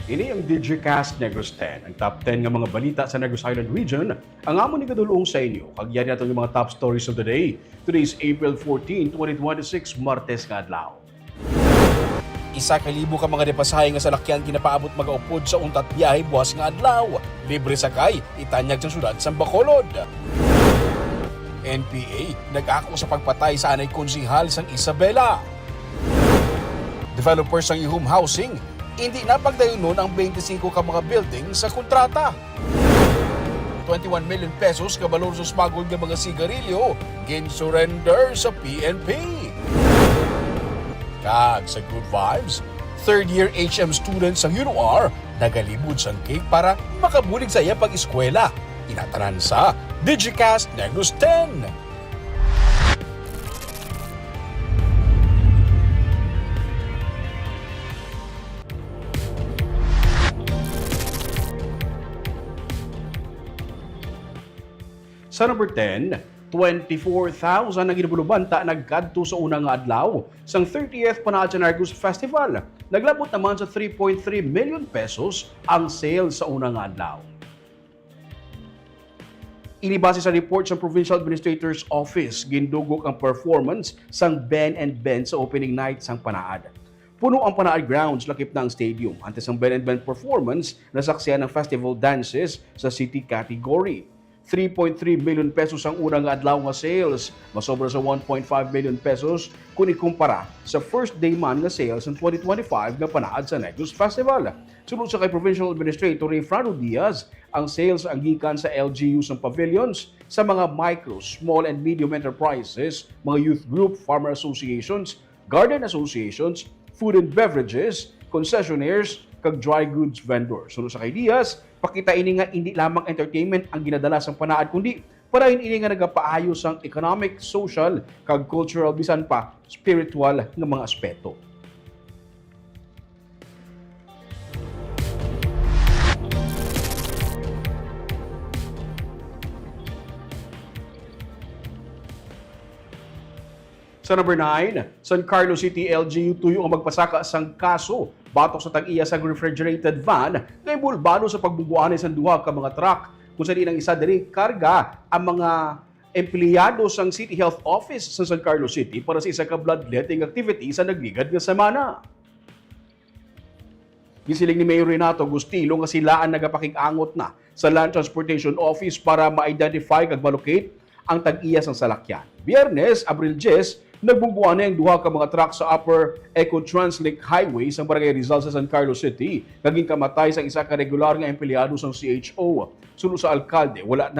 Ini ang Digicast Negros X, ang top 10 nga mga balita sa Negros Island Region. Ang amon ni kadulong sa inyo. Kagyan natin yung mga top stories of the day. Today is April 14, 2026, Martes nga adlaw. Isa ka libo ka mga depasahe nga salakyan ginapaabot magaupod sa untat biyahe buwas nga adlaw. Libre sakay, itanyag sa syudad sa Bacolod. NPA nag-ako sa pagpatay sa anay konsihal sang Isabela. Developers ng i-home housing, hindi na pagdayunon ang 25 ka mga building sa kontrata. 21 million pesos kabalor sa smuggle ng mga sigarilyo, gin-surrender sa PNP. Kag sa good vibes, third-year HM students ng UNOR nagalibod sang cake para makabulig sa iya pag-eskwela. Inatanan sa Digicast Negros X. Sa number 10, 24,000 na ginabulubanta nagkadto sa unang nga adlaw sang 30th Panatya Negros Festival. Naglabot naman sa 3.3 million pesos ang sales sa unang nga adlaw. Inibase sa report sa Provincial Administrator's Office, gindugok ang performance sang Ben and Ben sa opening night sang Panaad. Puno ang Panaad grounds, lakip na ang stadium. Antes ang Ben and Ben performance, nasaksiyan ng festival dances sa city category. 3.3 million pesos ang unang adlaw nga sales, masobra sa 1.5 million pesos kung ikumpara sa first day man nga sales ng 2025 nga Panaad sa Negros Festival. Sunod sa kay Provincial Administrator Fernando Diaz, ang sales ang gikan sa LGUs ng pavilions sa mga micro, small and medium enterprises, mga youth group, farmer associations, garden associations, food and beverages, concessionaires, kag dry goods vendors. Sunod sa kay Diaz, pakita ini nga hindi lamang entertainment ang ginadala sa Panaad, kundi parahin ini nga nagapaayos ang economic, social, kag cultural, bisan pa spiritual nga mga aspeto. Sa number 9, San Carlos City LGU tuyo ang magpasaka sang kaso batok sa tag-iya sa refrigerated van na ibulbado sa pagbubuanay sa duha ka mga truck kung saan ang isa diri karga ang mga empleyado sang City Health Office sa San Carlos City para sa isa ka bloodletting activity sa nagligad nga semana. Gisiling ni Mayor Renato Agustilo nga sila ang nagapakig-angot na sa Land Transportation Office para ma-identify kag malocate ang tag-iya sang salakyan. Biyernes, Abril 10, nagbungguan na yung duha ka mga truck sa Upper Eco Translink Highway sa Barangay Rizal sa San Carlos City. Naging kamatay sa isa ka regular nga empleyado sa CHO. Sunod sa alkalde, wala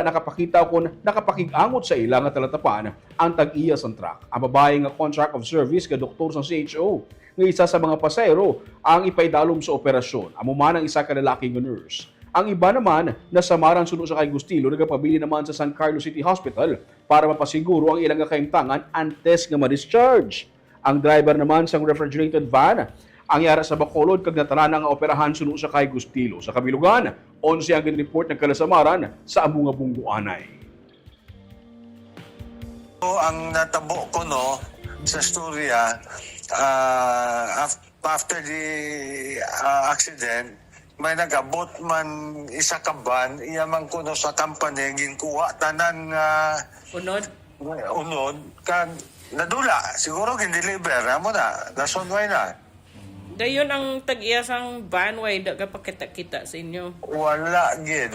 nakapakita kung nakapakig-angot sa ilang nga talatapan ang tag-iya sa truck. Ang babae nga contract of service ka doktor sa CHO nga isa sa mga pasahero ang ipaidalom sa operasyon. Amo man ang isa ka lalaking nurse. Ang iba naman, nasamaran sunod sa kay Gustilo, nagpabili naman sa San Carlos City Hospital para mapasiguro ang ilang kaimtangan antes nga ma-discharge. Ang driver naman sa refrigerated van, ang yara sa Bacolod kag natanan ang operahan sunod sa kay Gustilo. Sa kabilugan, 11 ang report ng kalasamaran sa among nga bungguanay. Ang natabo ko sa storya, after the accident, may nagabot man isa ka ban, iya man kuno sa company ginkuha tanan nga unod kag nadula siguro gin-deliver amo na dason why na dayon ang tag-iya sang van way da ka pakita-kita sa inyo. Wala gid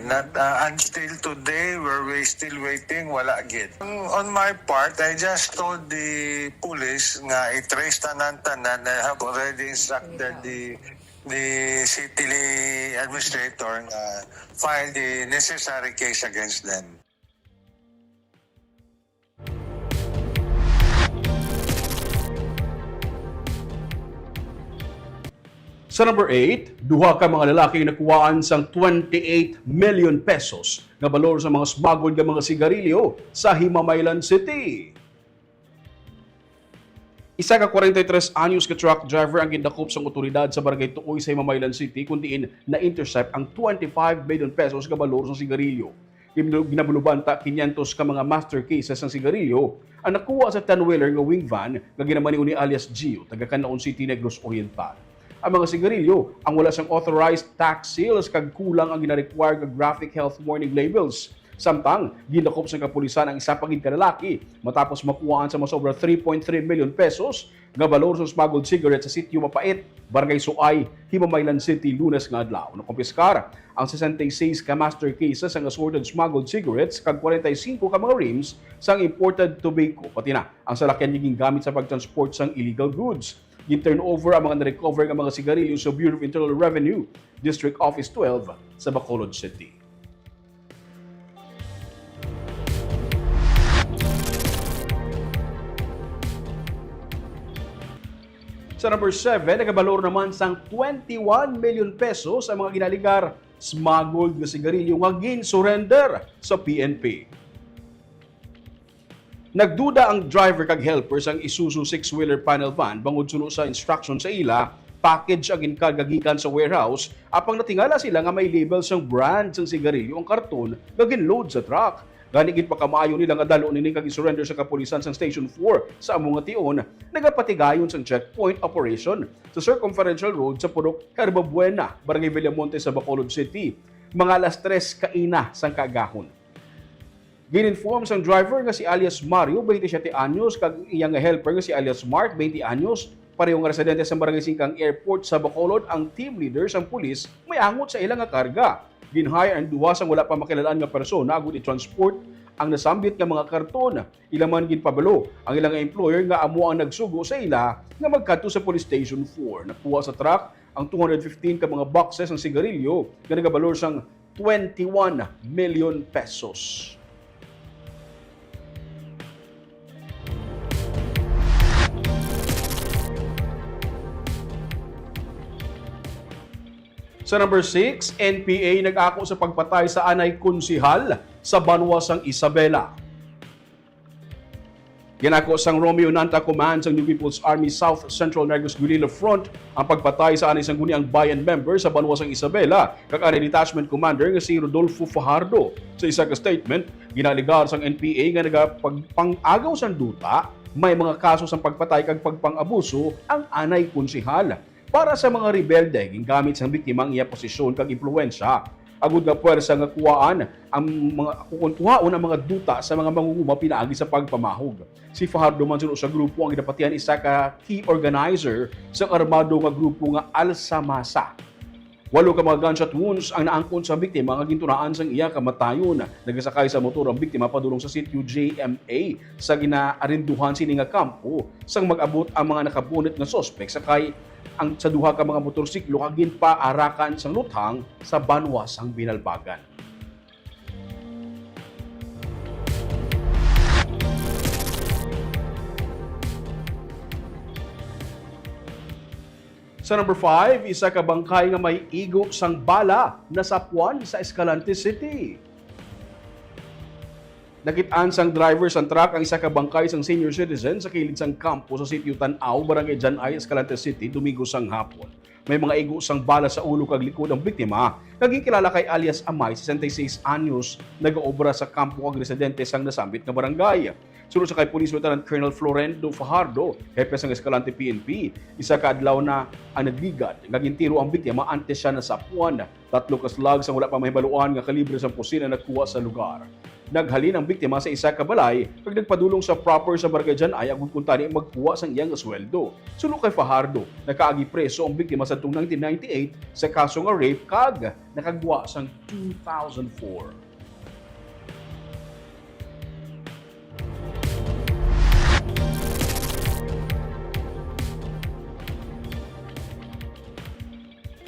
not until today we still waiting, wala gid. On my part, I just told the police nga i-trace tanan I have already instructed the city administrator file the necessary case against them. Sa number 8, duha ka mga lalaki nakuhaan sang 28 million pesos nga balor sa mga smuggled nga mga sigarilyo sa Himamaylan City. Isa ka 43 anyos ka truck driver ang gindakop sa otoridad sa Barangay Tuoy sa Himamaylan City kung diin na-intercept ang 25 million pesos ka balor sa sigarilyo. Ginabulubanta 500 ka mga master cases ng sigarilyo ang nakuha sa 10-wheeler nga wing van nga ginamani ni alias Gio, taga Canlaon City, Negros Oriental. ang mga sigarilyo ang wala sang authorized tax sales kag kulang ang gina-require nga graphic health warning labels. Samtang ginakop sa kapulisan ang isa pagid ka lalaki matapos makuhaan sa masobra 3.3 million pesos nga balor sa smuggled cigarettes sa sitio Mapait, Barangay Suay, Himamaylan City, Lunes nga adlaw. Nakumpiskar ang 66 ka master cases ang assorted smuggled cigarettes kag 45 ka mga rims sang imported tobacco pati na ang salakyan naging gamit sa pagtransport sang illegal goods. Gin-turn over ang mga na-recover nga mga sigarilyo sa Bureau of Internal Revenue, District Office 12 sa Bacolod City. Sa number 7, nagabalor naman sang 21 million pesos ang mga ginaligar smuggled na sigarilyo nga gin-surrender sa PNP. Nagduda ang driver kag helper sang Isuzu 6-wheeler panel van bangod suno sa instruction sa ila, package ang gikan sa warehouse apang natingala sila nga may label sang brand sang sigarilyo ang karton nga ginload sa truck. Ganigit pa kamaayo nila nga dalo nini kag surrender sa kapulisan sang Station 4 sa among tion, nagapatigayon sang checkpoint operation sa Circumferential Road sa Purok Herbabuena, Barangay Villamonte sa Bacolod City, mga alas 3 kaina sang kagahon. Gininform sang driver nga si alias Mario, 27 anyos, kag iyang helper nga si alias Mark, 20 anyos, parehong residente sa Barangay Singkang Airport sa Bacolod. Ang team leader sang pulis may angot sa ilang nga karga. Ginhire ang duwa sang wala pa makilalaan nga persona agud i-transport ang nasambit nga mga karton. Ila man ginpabalo ang ilang employer nga amo ang nagsugo sa ila nga magkadto sa Police Station 4. Nakuha sa truck ang 215 ka mga boxes ng sigarilyo nga nagabalor sang 21 million pesos. Sa number 6, NPA nag-ako sa pagpatay sa anay konsihal sa banwa sang Isabela. Ginako sang Romeo Nanta Command sang New People's Army South Central Negros Guerrilla Front ang pagpatay sa anay sang guniang bayan member sa banwa sang Isabela kag anay detachment commander nga si Rodolfo Fajardo. Sa isa ka statement, ginaligar sang NPA nga nagapang-agaw sang duta, may mga kaso sang pagpatay kag pagpang-abuso ang anay konsihal. Para sa mga rebelde, gingamit sa biktima ang iya posisyon kag impluwensya. Agud nga puwersa nga kuwaan ang mga kukuntuhaon ang mga duta sa mga mangunguma pinaagi sa pagpamahog. Si Fajardo man sa grupo ang gidapatian isa ka key organizer sa armado nga grupo nga Alsamasa. 8 ka mga gunshot wounds ang naangkon sa biktima nga gintunaan sang iya kamatayon. Nagasakay sa motor ang biktima padulong sa sitio JMA sa ginaarinduhan sini nga kampo sang mag-abot ang mga nakabunit nga suspect sakay ang sa duha ka mga motorsiklo kag ginpaarakan sang luthang sa banwa sang binalbagan. Sa number 5, isa ka bangkay nga may igo sang bala na sapuan sa Escalante City. Nakitaan sang driver sang truck ang isa ka bangkay sang senior citizen sa kilid sang kampo sa sitio Tanaw, Barangay Janay, Escalante City, Domingo sang hapon. May mga igo sang bala sa ulo kag likod ang biktima, nagkilala kay alias Amay, 66 anyos, nag-oobra sa kampo kag residente sang nasambit nga barangay. Sunod sa kay Police Lieutenant Colonel Florendo Fajardo, hepe sang Escalante PNP, isa ka adlaw na ang nagligad. Nagintiro ang biktima antes siya nasapuan. 3 ka slugs ang wala pa mahibaluan nga kalibre sang pusina nagkuha sa lugar. Naghalin ang biktima sa isa ka balay kag nagpadulong sa proper sa Barangay Janay agud kun tani magkuha sang iyang sweldo. Sunod kay Fajardo, nakaagi preso ang biktima sa 1998 sa kaso nga rape kag nakagwa sang 2004.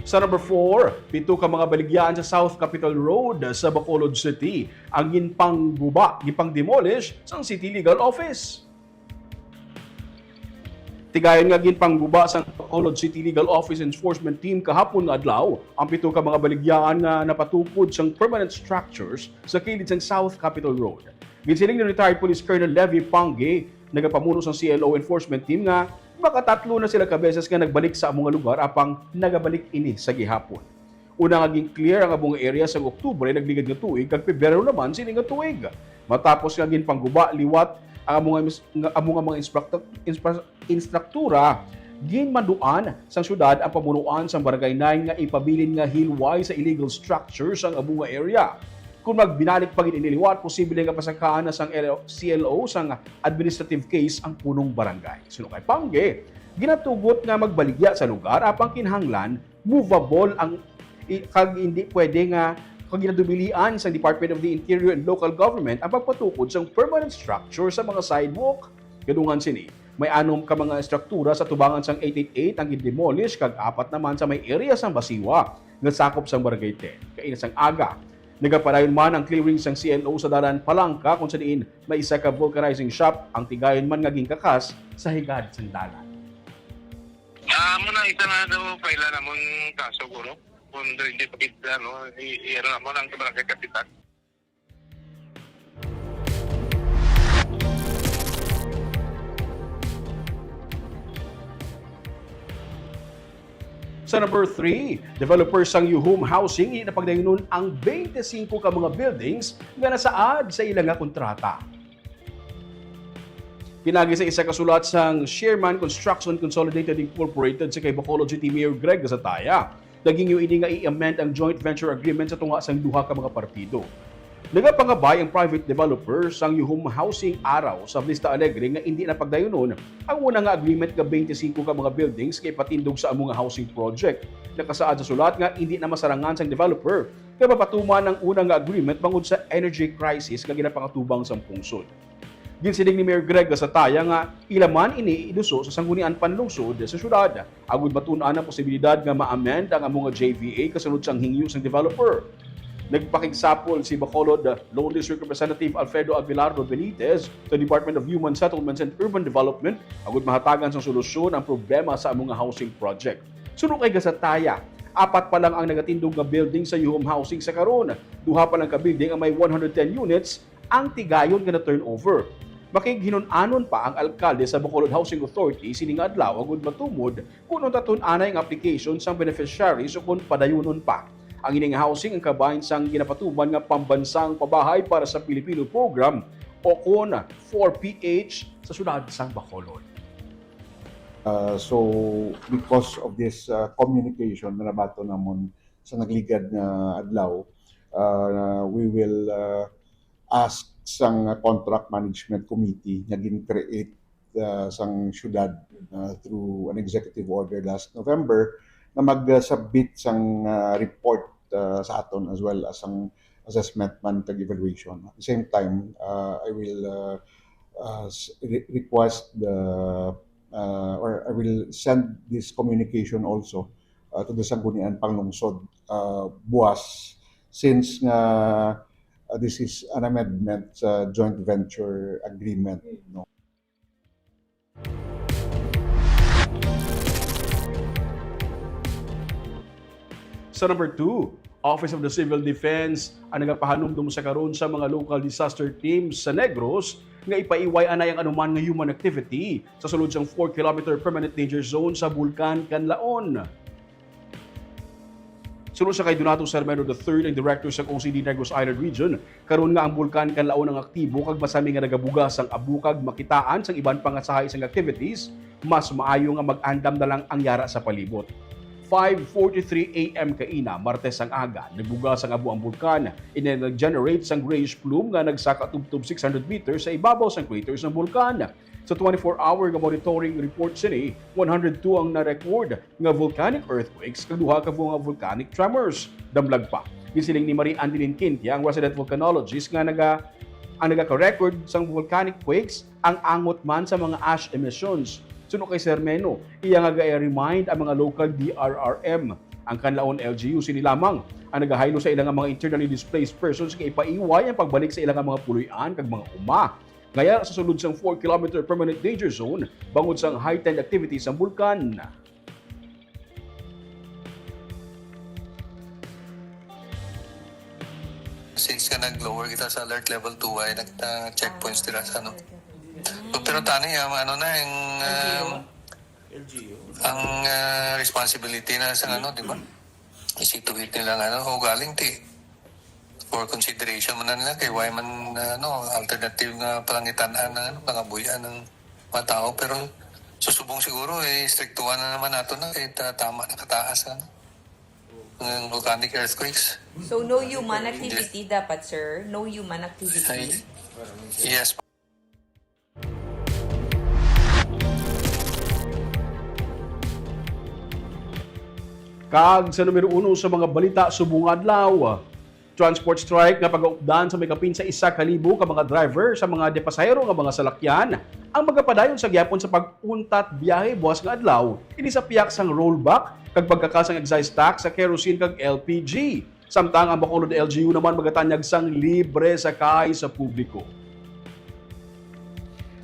Sa number 4, 7 ka mga baligyan sa South Capitol Road sa Bacolod City ang gipang-demolish sa City Legal Office. Tigayon nga ginpangguba sa Bacolod City Legal Office Enforcement Team kahapon nga adlaw ang 7 ka mga baligyan nga napatukod sang permanent structures sa kilid sang South Capitol Road. Ginsiling ni retired Police Colonel Levi Pange, nagapamuno sa CLO Enforcement Team nga makatatlo na sila kabeses nga nagbalik sa among lugar apang nagabalik ini sa gihapon. Una nga ging clear ang among area sa Oktubre nagligad nga tuig kag Pebrero naman sini nga tuig. Matapos nga ginpangguba liwat ang among mga instruktura Ginmanduan sang syudad ang pamunuan sang barangay 9 nga ipabilin nga hilway sa illegal structures ang abunga area. Kung magbinalik pa gid iniliwat, posible nga pasakaan na sang CLO sang administrative case ang punong barangay. Sino kay Pangge, ginatugot nga magbaligya sa lugar apang kinahanglan movable ang kag hindi pwede nga kag ginadubilian sa Department of the Interior and Local Government ang pagpatukod sa permanent structure sa mga sidewalk. Gadungan sini, may anom ka mga struktura sa tubangan sang 888 ang gidemolish kag 4 naman sa may area sang Basiwa nga sakop sang Barangay 10. Kaina sang aga, nagapadayon man ang clearing sang CLO sa dalan Palangka kung sa diin may isa ka vulcanizing shop ang tigayon man nga gingkakas sa higad sang dalan. Muna isa na daw paila namon kaso guro. Kung hindi pa kita, no, i-ano naman ang barangay kapitan. Sa number 3, developers sang Yuhum Housing inapagdayonon ang 25 ka mga buildings nga nasaad sa ilang nga kontrata. Pinagi sa isa kasulat sang Sherman Construction Consolidated Incorporated sa kay Bacolod City Mayor Greg Gasataya. Naging yung ini nga i-amend ang joint venture agreement sa tunga sang duha ka mga partido. Nagapangabay ang private developer sang Yuhum Housing Araw sa Vista Alegre nga hindi na pagdayonon ang una nga agreement nga 25 ka mga buildings kay patindog sa among housing project. Nakasaad sa sulat nga hindi na masarangan sang developer kay mapatuman ang una nga agreement bangod sa energy crisis nga ginapangatubang sang pungsod. Ginsiling ni Mayor Greg Gasataya nga ilaman ini iduso sa sanggunian panlungsod sa syudad. Agud matun-an ang posibilidad nga ma-amend ang among JVA kasunod sang hingyo sang developer. Nagpakigsapol si Bacolod Lone District Representative Alfredo Aguilardo Benitez sa Department of Human Settlements and Urban Development agud mahatagan sang solusyon ang problema sa among housing project. Suno kay Gasataya, 4 pa lang ang nagatindog nga building sa Yuhum Housing sa karon. 2 pa lang ka building ang may 110 units ang tigayon nga na turnover. Makighinon-anon pa ang alkalde sa Bacolod Housing Authority sining adlaw agud matumod kung tun-anay ang application sang beneficiaries o kung padayunon pa. Ang ining housing ang kabahin sang ginapatuban nga pambansang pabahay para sa Pilipino program o kon 4PH sa syudad sang Bacolod. So because of this communication na nabato namon sa nagligad na adlaw, we will ask sang contract management committee nga gin-create sang syudad through an executive order last November na mag-submit sang report sa aton as well as ang assessment man kag evaluation. At the same time, I will request or I will send this communication also to the Sanggunian Panglungsod buwas since this is an amendment sa joint venture agreement. No? Sa number 2, Office of the Civil Defense ang nagapahanumdum sa karon sa mga local disaster teams sa Negros nga ipaiway anay ang anuman nga human activity sa sulod sang 4-kilometer permanent danger zone sa Bulkan, Canlaon. Sunod sa kay Donato Sermeno III, ang director sa OCD Negros Island Region, karon nga ang Bulkan, Canlaon ang aktibo kag masami nga nagabugas ang abukag makitaan sang iban pangasahay sang activities, mas maayo nga mag-andam na lang ang yara sa palibot. 5:43 AM kaina, Martes ang aga, nagbugas ang abu ang bulkan, nag-generate sang grayish plume nga nagsaka tubtub 600 meters sa ibabaw sang craters ng bulkan. Sa 24-hour nga monitoring report sini, 102 ang na-record nga volcanic earthquakes kag duha ka mga volcanic tremors. Damlag pa. Gisiling ni Marie Andelin Quintia, ang resident volcanologist nga nagaka-record sang volcanic quakes ang angot man sa mga ash emissions. Suno kay Sermeno, iya nga ga-remind ang mga local DRRM. Ang Canlaon LGU sini lamang ang nagahaylo sa ilang mga internally displaced persons nga ipaiway ang pagbalik sa ilang mga puloy-an kag mga uma. Ngaya sa sulod sang 4-kilometer permanent danger zone bangod sang heightened activity sa bulkan. Since ka nag-lower kita sa alert level 2 ay nagta-checkpoints nila sa ano. So, pero tani ano na yung ang responsibility na sa ano, di ba? Isituhit nila o galing ti for consideration man na nila kay why man alternative nga palangitan na pangabuyan ng mga tao pero Susubong siguro striktuhan na naman nato na kahit tama na kataas ng volcanic earthquakes. So no human activity dapat, sir? No human Ay, activity? yes. Kag sa numero 1 sa mga balita subong adlaw, transport strike nga pag-aupdan sa may kapin sa 1,000 ka mga driver sa mga depasahero nga mga salakyan ang magapadayon sa gyapon sa pag-untat biyahe buwas nga adlaw ini sa piyak sang rollback kag pagkakasang excise tax sa kerosene kag LPG. Samtang ang Bacolod LGU naman magatanyag sang libre sakay sa publiko.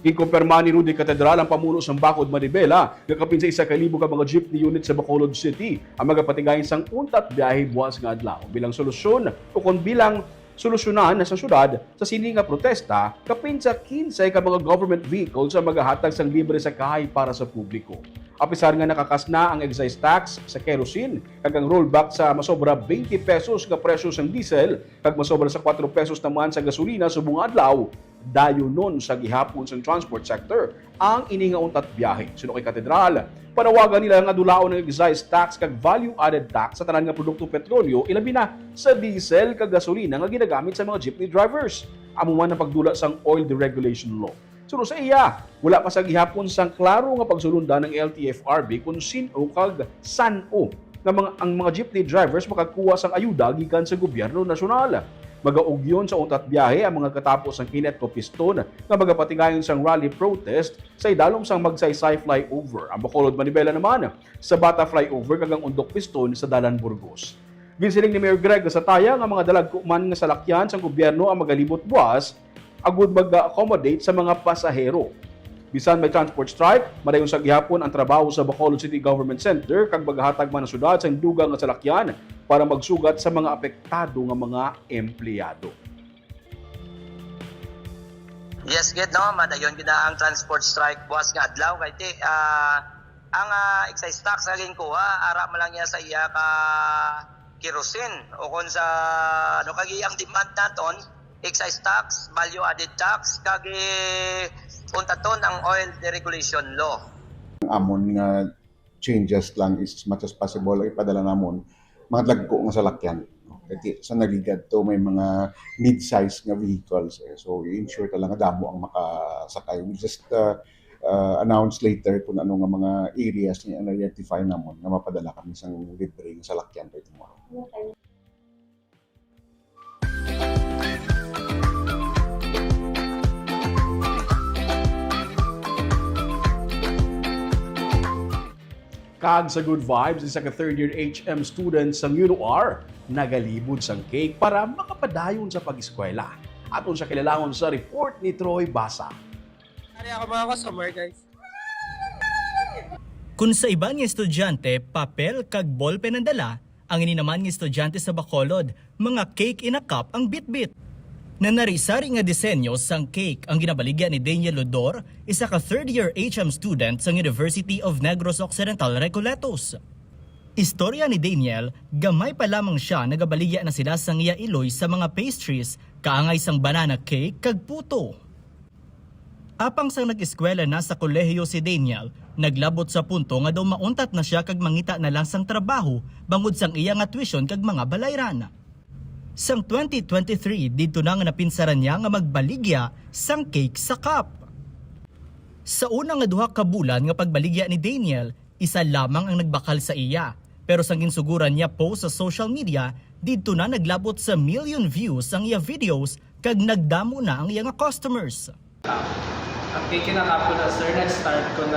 Ginkumpirma ni Rudy Catedral ang pamuno sa Bacod, Manibela nga kapin sa 1,000 ka mga jeepney unit sa Bacolod City ang magapatigayon sang untat biyahe buwas nga adlaw bilang solusyon o kung bilang solusyonan sa syudad sa sini nga protesta kapin sa 15 ka mga government vehicles sa magahatag sang libre sakay para sa publiko. Apisar nga nakakasna ang excise tax sa kerosene kag ang rollback sa masobra 20 pesos nga presyo sang diesel kag masobra sa 4 pesos naman sa gasolina subong adlaw. Dayo nun sa gihapon sa transport sector ang ini nga untat biyahe. Suno kay Katedral, panawagan nila nga dulaon ng excise tax kag value-added tax sa tanan nga produkto petrolyo ilabi na sa diesel kag gasolina nga ginagamit sa mga jeepney drivers. Amo man ang pagdula sang oil deregulation law. Suno sa iya, wala pa sa gihapon sang klaro nga pagsulundan ng LTFRB kung sino kag saan-o nga ang mga jeepney drivers makakuha sang ayuda gikan sa gobyerno nasyonal. Magaugyon sa untat biyahe ang mga katapos ng kinet o piston na magapatigayon sang rally protest sa idalom sang magsaysay flyover. Ang Bacolod Manibela naman sa Bata flyover kagang undok piston sa Dalan Burgos. Ginsiling ni Mayor Greg sa taya nga mga dalagkuman nga salakyan sang gobyerno ang magalibot buwas agud mag-accommodate sa mga pasahero. Bisan may transport strike, madayon sa gihapon ang trabaho sa Bacolod City Government Center kag maghatag man ang syudad sa dugang nga salakyan para magsugat sa mga apektado nga mga empleyado. Yes, gid no, madayon gid ang transport strike buwas nga adlaw kay ang excise tax nga ginkuha ara man lang niya sa iya ka kerosene o kon sa kagi ang demand naton excise tax, value added tax kag untaton ang oil deregulation law. Amon nga changes lang is as much as possible ipadala namon mga dagko nga salakyan. Kasi sa naligad to may mga mid-size nga vehicles. So i-ensure talaga damo ang makasakay. We'll just announce later kung ano nga mga areas niya na-identify namon na mapadala kami sa libre nga salakyan by tomorrow. Kag sa good vibes, isa ka third year HM student sa UNOR nagalibod sang cake para makapadayon sa pag-eskwela. Aton sa kilalangon sa report ni Troy Basa. Ari ako mga customer, guys. Kung sa iba nga estudyante, papel kag ballpen ang dala, ang ini naman nga estudyante sa Bacolod, mga cake in a cup ang bit-bit. Na narisari nga disenyo sang cake ang ginabaligya ni Daniel Lodor, isa ka third-year HM student sa University of Negros Occidental, Recoletos. Istorya ni Daniel, gamay pa lamang siya nagabaligya na sila sang iya iloy sa mga pastries, kaangay sang banana cake kag puto. Apang sang nag-eskwela na sa kolehiyo si Daniel, naglabot sa punto nga daw mauntat na siya kag mangita na lang sang trabaho bangod sang iya nga tuition kag mga balayran. Sang 2023, dito na nga napinsaran niya nga magbaligya sang cake sa cup. Sa unang nga duha ka bulan nga pagbaligya ni Daniel, isa lamang ang nagbakal sa iya. Pero sang ginsuguran niya post sa social media, dito na naglabot sa million views ang iya videos kag nagdamo na ang iya nga customers. Ang cake na po na sir, nag-start ko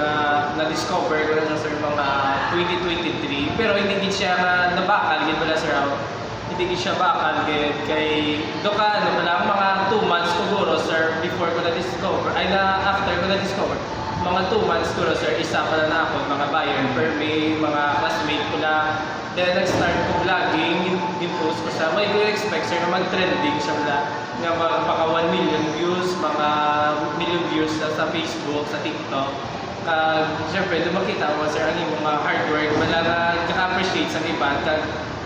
na-discover ko na sir mga 2023. Pero hindi siya nabakal, gid wala sir hindi siya bakal kay doka mga 2 months siguro sir before ko na-discover after ko na-discover mga 2 months siguro sir isa pa na ako mga buyer per may mga classmate ko na then nag-start ko vlogging gin-post ko sa may expect sir na mag-trending siya nga baka 1 million views mga million views sa Facebook sa TikTok siyempre doon makita mo sir ang mga hard work wala na ka-appreciate sa iba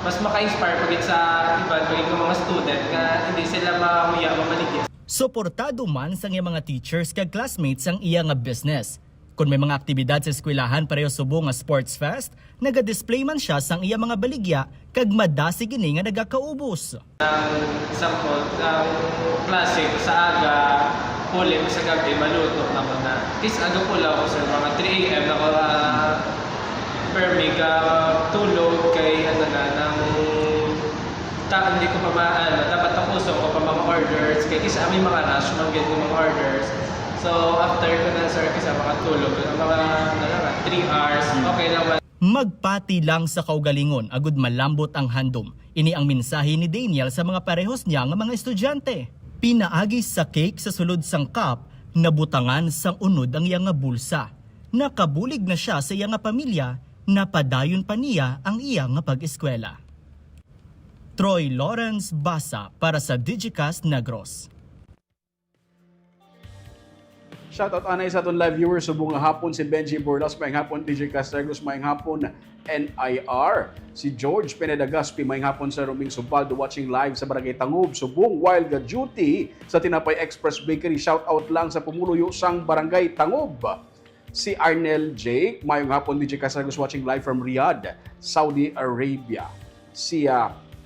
mas maka-inspire pagit sa iba pagit ng mga student nga hindi sila mahuya mamaligya. Suportado man sa iya mga teachers kag classmates ang iya nga business. Kung may mga aktibidad sa eskwelahan pareho subong nga sports fest, naga-display man siya sang iya mga baligya kag madasi gini nga nagakaubos. Ang sample, ang klase sa aga, huli sa gabi, maluto na ko na. Kis aga po lang ako sir, mga 3 a.m. na ko permi ka tulog kay ano na, nang hindi ko pa dapat tapuso ko pa mga orders, kay kisa may mga rush, mag-get ko mga orders. So after ko na sir, kisa makatulog, mga 3 hours, okay naman. Magpati lang sa kaugalingon agud malambot ang handom. Ini ang mensahe ni Daniel sa mga parehos niya nga mga estudyante. Pinaagi sa cake sa sulod sang cup, nabutangan sang unod ang iya nga bulsa. Nakabulig na siya sa iya nga pamilya, napadayon pa niya ang iya nga pag-eskwela. Troy Lawrence Basa para sa Digicast Negros. Shoutout anay sa aton live viewers subong nga hapon si Benji Borlas, maayong hapon Digicast Negros, maayong hapon NIR. Si George Penedagaspi, maayong hapon sa Roming Subaldo watching live sa Barangay Tangob, subong Wild Duty sa Tinapay Express Bakery. Shoutout lang sa pumuluyo sang Barangay Tangob. Si Arnel Jake, maayong hapon Digicast Negros watching live from Riyadh, Saudi Arabia. Si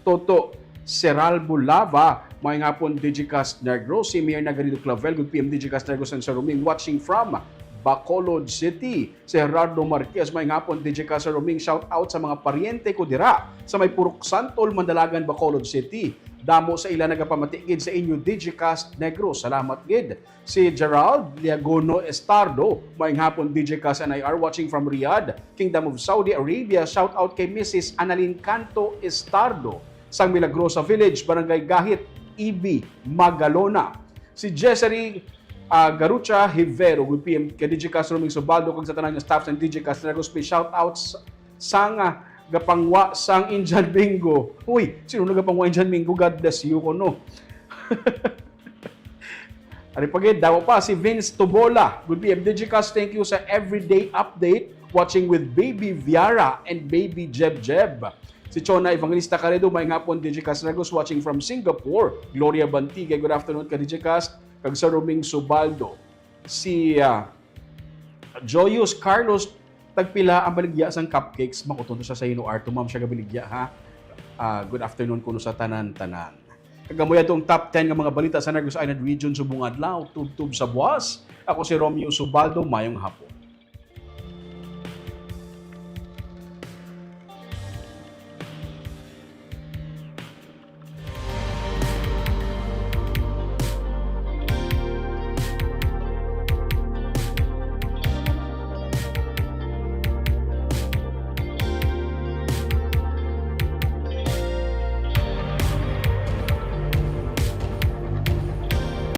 Toto Seralbo Lava, maayong hapon Digicast Negros. Si Mayor Nagarito Clavel, good PM Digicast Negros and sa Roming watching from Bacolod City. Si Gerardo Marquez, maayong hapon Digicast sa Roming, shout out sa mga paryente ko dira sa may Purok Santol, Mandalagan, Bacolod City. Damo sa ila nagapamatigid sa inyo Digicast Negros, salamat gid. Si Gerald Liagono Estardo, maayong hapon Digicast NIR watching from Riyadh, Kingdom of Saudi Arabia. Shout out kay Mrs. Annalyn Canto Estardo sang Milagrosa Village, Barangay Gahit, EB, Magalona. Si Jessery Garucha Hivero, good PM kay Digicast Roming Subaldo kag sa tanan nga staff ng Digicast Negros. Shout outs sang gapangwa sang Indian Bingo. Uy, sino nagapangwa Indian Bingo? God bless you ko no. Ari pagid daw pa si Vince Tobola, good PM Digicast, thank you sa everyday update watching with Baby Viara and Baby Jeb Jeb. Si Chona Evangelista Caredo, maayong hapon Digicast Negros watching from Singapore. Gloria Bantigay, good afternoon ka Digicast. Kag sa Roming Subaldo. Si Joyous Carlos, tagpila ang baligya sang cupcakes. Makutunto siya sa ino Arto, ma'am siya gabaligya ha. Good afternoon kuno sa tanan-tanan. Kagamoy atong top 10 nga mga balita sa Negros Island Region subong adlaw, tubtub sa buwas. Ako si Romeo Subaldo, mayong hapon.